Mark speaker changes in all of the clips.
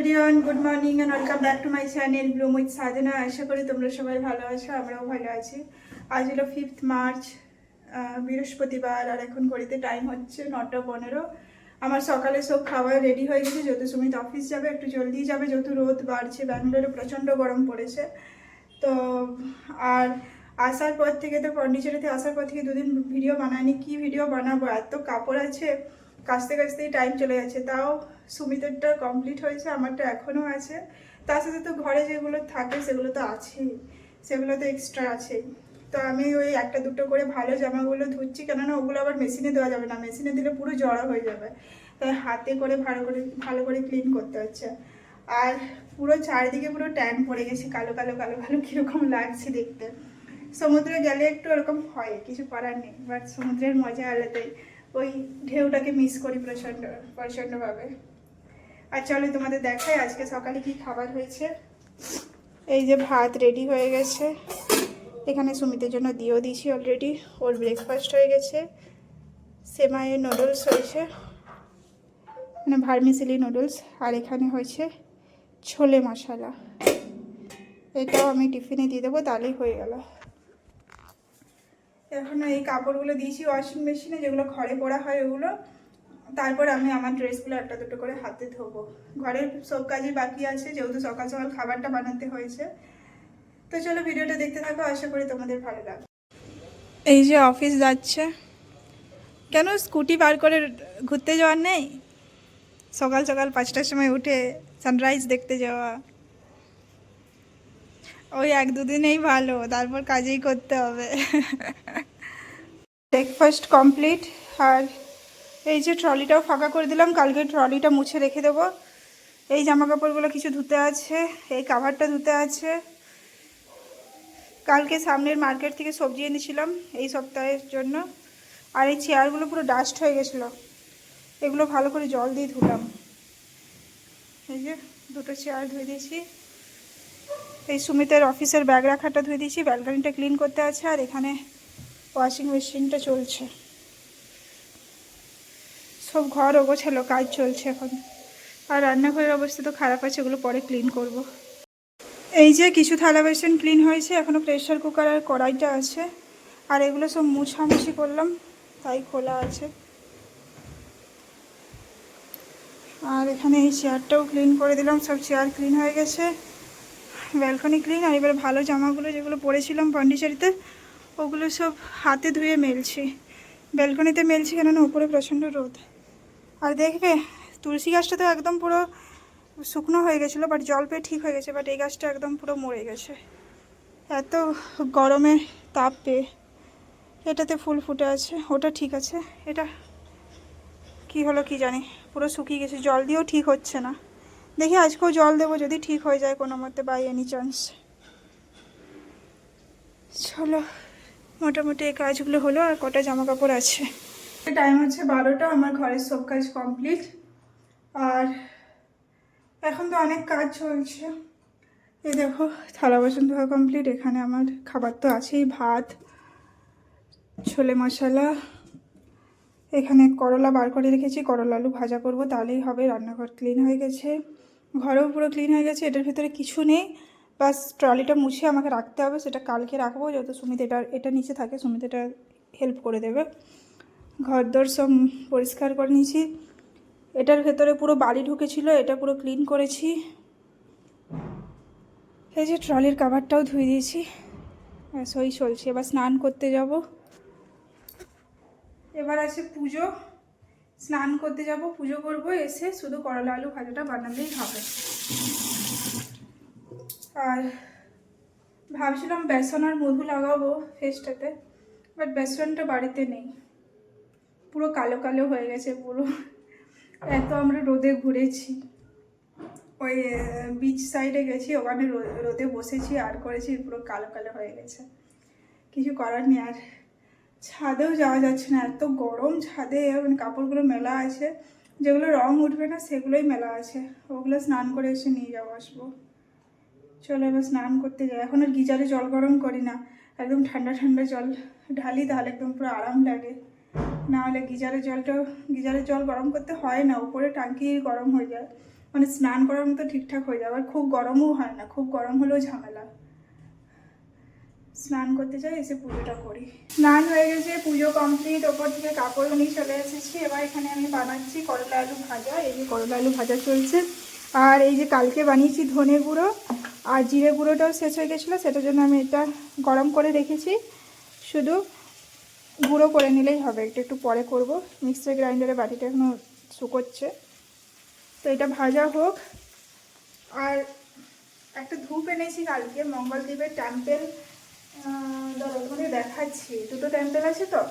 Speaker 1: Everyone, good morning and welcome back to my channel bloom with Sadhana. আশা করি তোমরা সবাই ভালো আছো, আমরাও ভালো আছি। আজ হলো 5th মার্চ, বৃহস্পতিবার, আর এখন ঘড়িতে টাইম হচ্ছে 9:15। আমার সকালে সব খাবার রেডি হয়ে গেছে, যেহেতু সুমিত অফিস যাবে, একটু জলদি যাবে, যেহেতু রোদ বাড়ছে, ব্যাঙ্গালোরে প্রচণ্ড গরম পড়েছে। তো আর আসার পর থেকে, তো পন্ডিচেরিতে আসার পর থেকে দুদিন ভিডিও বানাইনি। কি ভিডিও বানাবো, এত কাপড় আছে, কাচতে কাচতেই টাইম চলে যাচ্ছে। তাও সুমিতেরটা কমপ্লিট হয়েছে, আমারটা এখনও আছে। তার সাথে তো ঘরে যেগুলো থাকে সেগুলো তো আছেই, সেগুলো তো এক্সট্রা আছেই। তো আমি ওই একটা দুটো করে ভালো জামাগুলো ধুচ্ছি, কেননা ওগুলো আবার মেশিনে দেওয়া যাবে না, মেশিনে দিলে পুরো জড়া হয়ে যাবে। তাই হাতে করে ভালো করে ক্লিন করতে হচ্ছে। আর পুরো চারিদিকে পুরো ট্যান পড়ে গেছে, কালো কালো কালো কালো, কীরকম লাগছে দেখতে। সমুদ্রে গেলে একটু এরকম হয়, কিছু করার নেই, বাট সমুদ্রের মজা আলাদাই। ওই ঢেউটাকে মিস করি প্রচণ্ডভাবে। আর চলো তোমাদের দেখাই আজকে সকালে কি খাবার হয়েছে। এই যে ভাত রেডি হয়ে গেছে, এখানে সুমিতের জন্য দিয়েও দিয়েছি অলরেডি। ওর ব্রেকফাস্ট হয়ে গেছে, সেমাইয়ের নুডলস হয়েছে, মানে ভার্মিসেলি নুডলস। আর এখানে হয়েছে ছোলে মশলা, এটাও আমি টিফিনে দিয়ে দেবো, তাহলেই হয়ে গেল। এখন এই কাপড়গুলো দিয়েছি ওয়াশিং মেশিনে, যেগুলো ঘরে পরা হয় ওগুলো। তারপর আমি আমার ড্রেসগুলো একটা দুটো করে হাতে ধোবো। ঘরের সব কাজই বাকি আছে, যেহেতু সকাল সকাল খাবারটা বানাতে হয়েছে। তো চলো ভিডিওটা দেখতে থাকো, আশা করি তোমাদের ভালো লাগবে। এই যে অফিস যাচ্ছে, কেন স্কুটি বার করে ঘুরতে যাওয়ার নেই? সকাল সকাল 5টার সময় উঠে সানরাইজ দেখতে যাওয়া, ওই 1-2 দিনেই ভালো, তারপর কাজেই করতে হবে। Breakfast complete. আর এই যে ট্রলিটাও ফাঁকা করে দিলাম, কালকে ট্রলিটা মুছে রেখে দেবো। এই জামা কাপড়গুলো কিছু ধুতে আছে, এই কাভারটা ধুতে আছে। কালকে সামনের মার্কেট থেকে সবজি এনেছিলাম এই সপ্তাহের জন্য। আর এই চেয়ারগুলো পুরো ডাস্ট হয়ে গেছিলো, এগুলো ভালো করে জল দিয়ে ধুলাম। এই যে দুটো চেয়ার ধুয়ে দিয়েছি। এই সুমিতের অফিসের ব্যাগ রাখাটা ধুয়ে দিয়েছি, ব্যালকনিটা ক্লিন করতে আছে। আর এখানে ওয়াশিং মেশিনটা চলছে, সব ঘর ওগোছালো, কাজ চলছে এখন। আর রান্নাঘরের অবস্থা তো খারাপ আছে, ওগুলো পরে ক্লিন করব। এই যে কিছু থালা বাসন ক্লিন হয়েছে, এখনও প্রেশার কুকার আর কড়াইটা আছে। আর এগুলো সব মুছামুছি করলাম, তাই খোলা আছে। আর এখানে এই চেয়ারটাও ক্লিন করে দিলাম, সব চেয়ার ক্লিন হয়ে গেছে, ব্যালকনি ক্লিন। আর এবার ভালো জামাগুলো যেগুলো পরেছিলাম পন্ডিচেরিতে, ওগুলো সব হাতে ধুয়ে মেলছি, ব্যালকনিতে মেলছি, কেননা উপরে প্রচণ্ড রোদ। আর দেখবে তুলসী গাছটা তো একদম পুরো শুকনো হয়ে গেছিলো, বাট জল পেয়ে ঠিক হয়ে গেছে। বাট এই গাছটা একদম পুরো মরে গেছে, এত গরমে তাপ পেয়ে। এটাতে ফুল ফুটে আছে, ওটা ঠিক আছে, এটা কি হলো কি জানি, পুরো শুকিয়ে গেছে, জল দিয়েও ঠিক হচ্ছে না। দেখি আজকেও জল দেবো, যদি ঠিক হয়ে যায় কোনো মতে, বাই এনি চান্স। চলো, মোটামুটি এই কাজগুলো হলো, আর কটা জামা কাপড় আছে। টাইম হচ্ছে 12টা, আমার ঘরের সব কাজ কমপ্লিট। আর এখন তো অনেক কাজ চলছে। এই দেখো থালা বাসন ধোয়া কমপ্লিট। এখানে আমার খাবার তো আছেই, ভাত, ছোলে মশলা, এখানে করলা বার করে রেখেছি, করলা আলু ভাজা করব, তাহলেই হবে। রান্নাঘর ক্লিন হয়ে গেছে, ঘরেও পুরো ক্লিন হয়ে গেছে। এটার ভিতরে কিছু নেই, বাস ট্রলিটা মুছে আমাকে রাখতে হবে, সেটা কালকে রাখবো, যেহেতু সুমিত এটা নিচে থাকে, সুমিত এটা হেল্প করে দেবে। ঘর দর সব পরিষ্কার করে নিয়েছি। এটার ভেতরে পুরো বালি ঢুকেছিল, এটা পুরো ক্লিন করেছি। এই যে ট্রলির কাভারটাও ধুয়ে দিয়েছি, ব্যাস ওই চলছে। এবার স্নান করতে যাব, এবার আছে পুজো, স্নান করতে যাব, পুজো করব, এসে শুধু করলা আলু ভাজাটা বানালেই হবে। আর ভাবছিলাম বেসন আর মধু লাগাবো ফেসটাতে, বাট বেসনটা বাড়িতে নেই, পুরো কালো কালো হয়ে গেছে পুরো। এত আমরা রোদে ঘুরেছি, ওই বিচ সাইডে গেছি, ওখানে রোদে বসেছি আর করেছি, পুরো কালো কালো হয়ে গেছে। কিছু করার নেই। আর ছাদেও যাওয়া যাচ্ছে না, এত গরম ছাদে, মানে কাপড়গুলো মেলা আছে, যেগুলো রং উঠবে না সেগুলোই মেলা আছে, ওগুলো স্নান করে এসে নিয়ে যাবো, আসবো। চলো এবার স্নান করতে যাই। এখন আর গিজারে জল গরম করি না, একদম ঠান্ডা ঠান্ডা জল ঢালি, তাহলে একদম পুরো আরাম লাগে। না হলে গিজারের জল গরম করতে হয় না, উপরে ট্যাঙ্কি গরম হয়ে যায়, মানে স্নান করার মতো ঠিকঠাক হয়ে যাবে। আর খুব গরমও হয় না, খুব গরম হলেও ঝামেলা। স্নান করতে যাই, এসে পুজোটা করি। স্নান হয়ে গেছে, পুজো কমপ্লিট, ওপর থেকে কাপড় নিয়ে চলে এসেছি। এবার এখানে আমি বানাচ্ছি করলা আলু ভাজা। এই যে করলা আলু ভাজা চলছে। আর এই যে কালকে বানিয়েছি ধনে গুঁড়ো আর জিরে গুঁড়োটাও শেষ হয়ে গেছিলো, সেটার জন্য আমি এটা গরম করে রেখেছি। শুধু গুঁড়ো করে নিলেই হবে, একটু একটু পরে করব। মিক্সার গ্রাইন্ডারে বাটিটা এখনও শুকোচ্ছে, তো এটা ভাজা হোক। আর একটা ধূপ এনেছি কালকে, মঙ্গলদ্বীপের টেম্পেল, ওখানে দেখাচ্ছি। দুটো টেম্পেল আছে, তো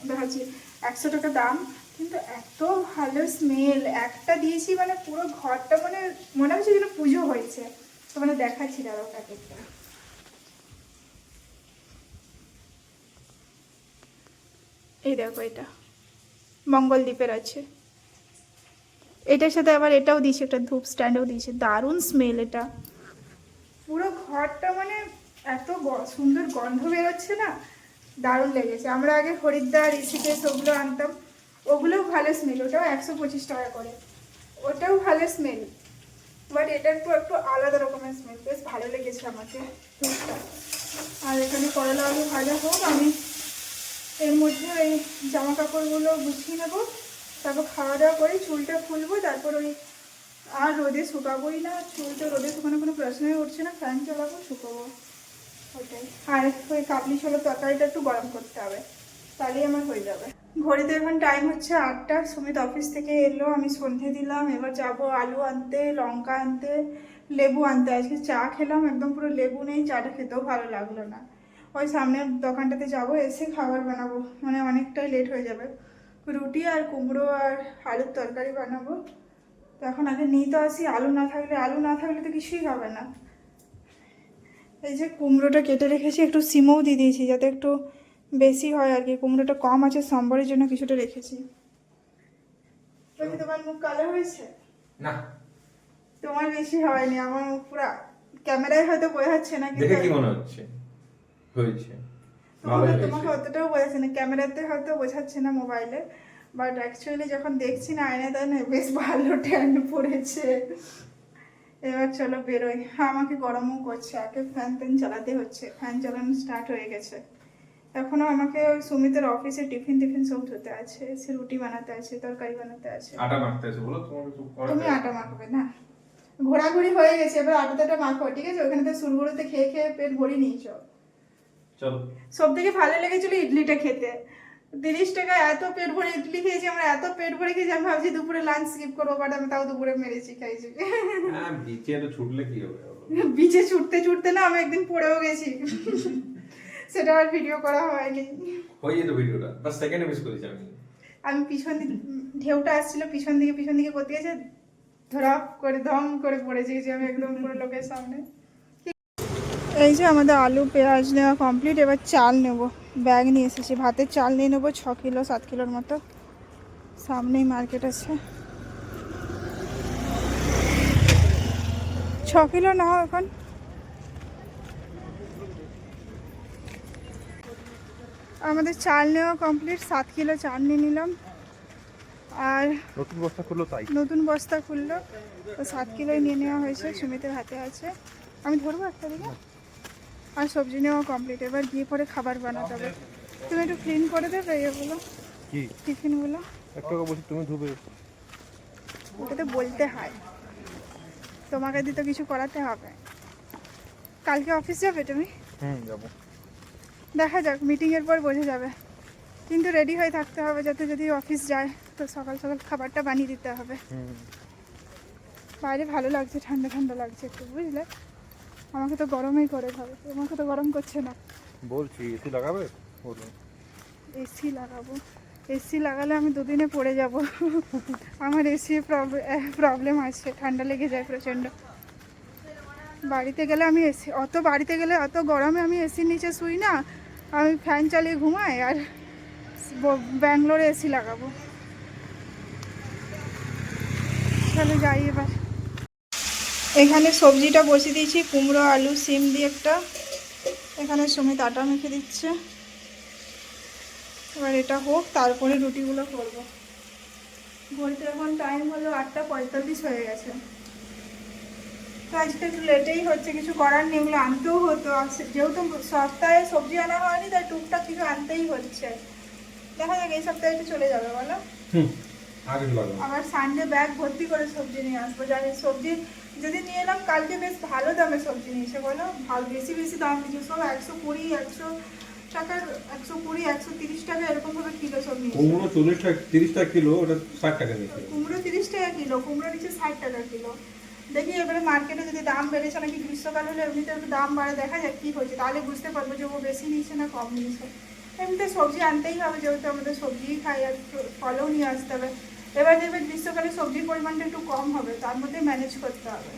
Speaker 1: দেখাচ্ছি। 100 টাকা দাম, কিন্তু এত ভালো স্মেল। একটা দিয়েছি মানে পুরো ঘরটা মানে মনে হচ্ছে যেন পুজো হয়েছে। তো মানে দেখাচ্ছি, দাঁড়াও প্যাকেটটা। এই দেখো, এটা মঙ্গলদ্বীপের আছে। এটার সাথে আবার এটাও দিয়েছে, একটা ধূপ স্ট্যান্ডও দিয়েছে। দারুণ স্মেল এটা। পুরো ঘরটা মানে এত সুন্দর গন্ধ বেরোচ্ছে না, দারুণ লেগেছে। আমরা আগে হরিদ্বার, ঋষিকেশ ওগুলো আনতাম, ওগুলোও ভালো স্মেল, ওটাও 125 টাকা করে, ওটাও ভালো স্মেল। বাট এটা একটু একটু আলাদা রকমের স্মেল, বেশ ভালো লেগেছে আমাকে ধূপটা। আর এখানে করলা আলু ভাজা হোক, আমি এর মধ্যে ওই জামা কাপড়গুলো গুছিয়ে নেবো, তারপর খাওয়া দাওয়া করে চুলটা খুলবো, তারপর ওই আর রোদে শুকাবোই না। চুলটা রোদে শুকানো কোনো প্রশ্নই উঠছে না, ফ্যান চালাবো, শুকাবো, ওটাই। আর ওই কাবলি ছোলার তরকারিটা একটু গরম করতে হবে, তাহলেই আমার হয়ে যাবে। ঘড়িতে এখন টাইম হচ্ছে 8টা। সুমিত অফিস থেকে এলো, আমি সন্ধে দিলাম। এবার যাব আলু আনতে, লঙ্কা আনতে, লেবু আনতে। আজকে চা খেলাম, একদম পুরো লেবু নেই, চাটা খেতেও ভালো লাগলো না। ওই সামনের দোকানটাতে যাব, এসে খাবার বানাবো, মানে অনেকটাই লেট হয়ে যাবে। রুটি আর কুমড়ো আর আলুর তরকারি বানাবো। তো এখন আগে নিয়ে তো আসি, আলু না থাকলে তো কিছুই হবে না। এই যে কুমড়োটা কেটে রেখেছি, একটু সিমও দিয়ে দিয়েছি যাতে একটু বেশি হয় আর কি। কুমড়োটা কম আছে, সম্বরের জন্য কিছুটা রেখেছি। তোমার মুখ কালো হয়েছে
Speaker 2: না,
Speaker 1: তোমার বেশি হয়নি, আমার মুখ পুরা ক্যামেরায় হয়তো বোঝাচ্ছে না,
Speaker 2: দেখে কি মনে হচ্ছে হয়েছে?
Speaker 1: তোমাকে অতটাও বোঝাচ্ছে না, ক্যামেরাতে হয়তো বোঝাচ্ছে না মোবাইলে, বাট অ্যাকচুয়ালি যখন দেখছি না আয়না, তাই না বেশ ভালো ট্যান পড়েছে। এবার চলো বেরোই। আমাকে গরমও করছে, আগে ফ্যান চালাতে হচ্ছে, ফ্যান চালানো স্টার্ট হয়ে গেছে। এখনো আমাকে ওই সুমিতের অফিসে টিফিন সব ধুতে আছে, সে রুটি বানাতে আছে, তরকারি বানাতে আছে।
Speaker 2: আটা মাখতে আছে, বলো তোমাকে তো করা
Speaker 1: তুমি আটা মাখবে না, ঘোরাঘুরি হয়ে গেছে, এবার আটাটা মাখো, ঠিক আছে? ওখানে তো সুরগুলোতে খেয়ে খেয়ে পেট ভরি নিয়েছো।
Speaker 2: চলো।
Speaker 1: সব থেকে ভালো লেগেছিল ইডলিটা খেতে। 30 টাকা এত পেট ভরে ইডলি খেয়েছি আমরা, এত পেট ভরে খেয়েছি, আমি ভাবছি দুপুরে লাঞ্চ স্কিপ করবো, বাট আমি তাও দুপুরে মেরেছি, খাইছি।
Speaker 2: হ্যাঁ, বিচে তো ছুটলে কি হবে?
Speaker 1: বিচে ছুটতে না আমি একদিন পড়েও গেছি, সেটা আর ভিডিও করা হয়নি।
Speaker 2: হয়ে যেত ভিডিওটা, বাস সেকেন্ডে মিস করেছি আমি।
Speaker 1: আমি পিছন দিকে, ঢেউটা আসছিল পিছন দিকে করতে গেছে, ধরাপ করে ধম করে পড়েছি আমি একদম পুরো লোকের সামনে। এই যে আমাদের আলু পেঁয়াজ নেওয়া কমপ্লিট, এবার চাল নেব। ব্যাগ নিয়ে এসেছি, ভাতের চাল নিয়ে নেবো 6 কিলো 7 কিলোর মতো। সামনেই মার্কেট আছে। 6 কিলো নাও এখন। আমাদের চাল নেওয়া কমপ্লিট, 7 কিলো চাল নিয়ে নিলাম। আর নতুন বস্তা খুললো, তো 7 কিলোই নিয়ে নেওয়া হয়েছে, সুমিতের হাতে আছে। আমি ধরবো একটা দিকে। আর সবজি নেওয়া কমপ্লিট, এবার গিয়ে পরে খাবার বানাতে হবে। তুমি একটু ক্লিন করে দেবে এগুলো, কি টিফিনগুলো?
Speaker 3: একটা বলছি, তুমি ধুবে।
Speaker 1: ওটা তো বলতে হয়, তোমাকে দিয়ে তো কিছু করাতে হবে। কালকে অফিস যাবে তুমি?
Speaker 3: যাবো।
Speaker 1: দেখা যাক, মিটিংয়ের পর বোঝা যাবে। কিন্তু রেডি হয়ে থাকতে হবে, যাতে যদি অফিস যায় তো সকাল সকাল খাবারটা বানিয়ে দিতে হবে। বাইরে ভালো লাগছে, ঠান্ডা ঠান্ডা লাগছে একটু, বুঝলে? আমাকে তো গরমই করে ঘরে, তোমাকে তো গরম করছে না।
Speaker 3: বলছি এসি লাগাবে? বলুন।
Speaker 1: এসি লাগাবো? এসি লাগালে আমি দুদিনে পড়ে যাব। আমার এসি প্রবলেম আছে, ঠান্ডা লেগে যায় প্রচণ্ড। বাড়িতে গেলে অত গরমে আমি এসির নিচে শুই না, আমি ফ্যান চালিয়ে ঘুমাই। আর ব্যাঙ্গালোরে এসি লাগাবো। চলো যাই এবার। এখানে সবজিটা বসিয়ে দিয়েছি, কুমড়ো আলু সিম দিয়ে একটা। এখানে সুমিত আটা মেখে দিচ্ছে, এবার এটা হোক, তারপরে রুটিগুলো করবো। ঘড়িতে এখন টাইম হলো 8টা 45 হয়ে গেছে। তো আজকে একটু লেটেই হচ্ছে, কিছু করার নেই, এগুলো আনতেও হতো। আর যেহেতু সপ্তাহে সবজি আনা হয়নি তাই টুকটাক কিছু আনতেই হচ্ছে। দেখা যাক এই সপ্তাহে একটু চলে যাবে বলো।
Speaker 3: আগে লাগাবো।
Speaker 1: আবার সানডে ব্যাগ ভর্তি করে সবজি নিয়ে আসবো। জানি সবজি যদি নিয়ে এলাম, কালকে বেশ ভালো দামে সবজি নিয়েছে বলো, ভালো বেশি বেশি দাম নিয়েছে সব। 120, 100 টাকার, 120, 130 টাকা এরকম ভাবে কিলো সব নিয়েছে।
Speaker 3: কুমড়ো 40 টাকা 30 টাকা কিলো, ওটা 60 টাকা নিচ্ছে।
Speaker 1: কুমড়ো 30 টাকা কিলো, কুমড়ো নিচে 60 টাকা কিলো। দেখি এবারে মার্কেটে যদি দাম বেড়েছে নাকি, গ্রীষ্মকাল হলে এমনিতে একটু দাম বাড়ে, দেখা যাক কি হয়েছে, তাহলে বুঝতে পারবো যে ও বেশি নিয়েছে না কম নিয়েছে। এমনিতে সবজি আনতেই হবে, যেহেতু আমাদের সবজিই খাই, আর ফলও নিয়ে আসতে হবে। এবার দেখবে গ্রীষ্মকালে সবজির পরিমাণটা একটু কম হবে, তার মধ্যে ম্যানেজ করতে হবে।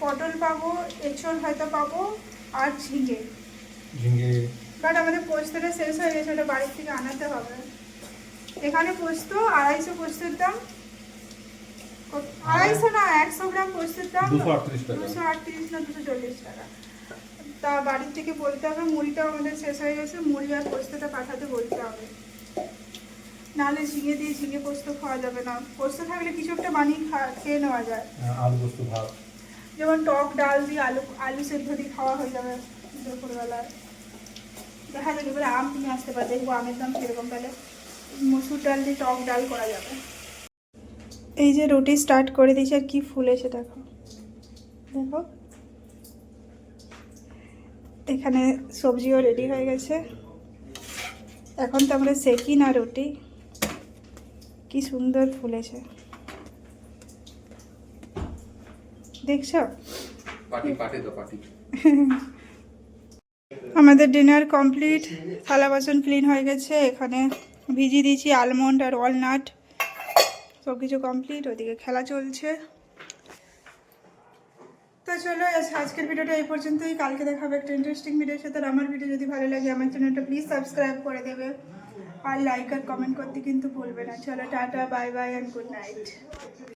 Speaker 1: পটল পাবো, এঁচড় হয়তো পাবো, আর ঝিঙে। বাট আমাদের পোস্তটা শেষ হয়ে গেছে, ওটা বাড়ির থেকে আনাতে হবে। এখানে পোস্ত 250 পোস্তের দাম, 250 না, 100 গ্রাম পোস্তের দাম
Speaker 3: 238 টাকা।
Speaker 1: 238 না 240 টাকা। তা বাড়ির থেকে বলতে হবে, মুড়িটাও আমাদের শেষ হয়ে গেছে, মুড়ি আর পোস্তটা পাঠাতে বলতে হবে, নাহলে ঝিঙে দিয়ে ঝিঙে পোস্ত খাওয়া যাবে না। পোস্ত থাকলে কিছু একটা বানিয়ে খেয়ে নেওয়া যায়,
Speaker 3: আলু পোস্ত ভাত।
Speaker 1: যেমন টক ডাল দিয়ে আলু সেদ্ধ দিয়ে খাওয়া হয়ে যাবে দুপুরবেলায়। দেখা যাবে এবারে আম নিয়ে আসতে পারে, দেখবো আমের দাম কীরকম, তাহলে মসুর ডাল দিয়ে টক ডাল করা যাবে। এই যে রুটি স্টার্ট করে দিয়েছে, আর কি ফুলেছে দেখো দেখো। এখানে সবজিও রেডি হয়ে গেছে, এখন তো আমরা সেকি না রুটি, কি সুন্দর ফুলেছে দেখছো। আমাদের ডিনার কমপ্লিট, থালা বাসন ক্লিন হয়ে গেছে। এখানে ভিজিয়ে দিয়েছি আলমন্ড আর ওয়ালনাট, সব কিছু কমপ্লিট। ওদিকে খেলা চলছে। তো চলো আজকের ভিডিওটা এই পর্যন্তই, কালকে দেখাবে একটা ইন্টারেস্টিং ভিডিওর সাথে। আর আমার ভিডিও যদি ভালো লাগে আমার চ্যানেলটা প্লিজ সাবস্ক্রাইব করে দেবে, আর লাইক আর কমেন্ট করতে কিন্তু ভুলবে না। চলো tata, bye bye and good night.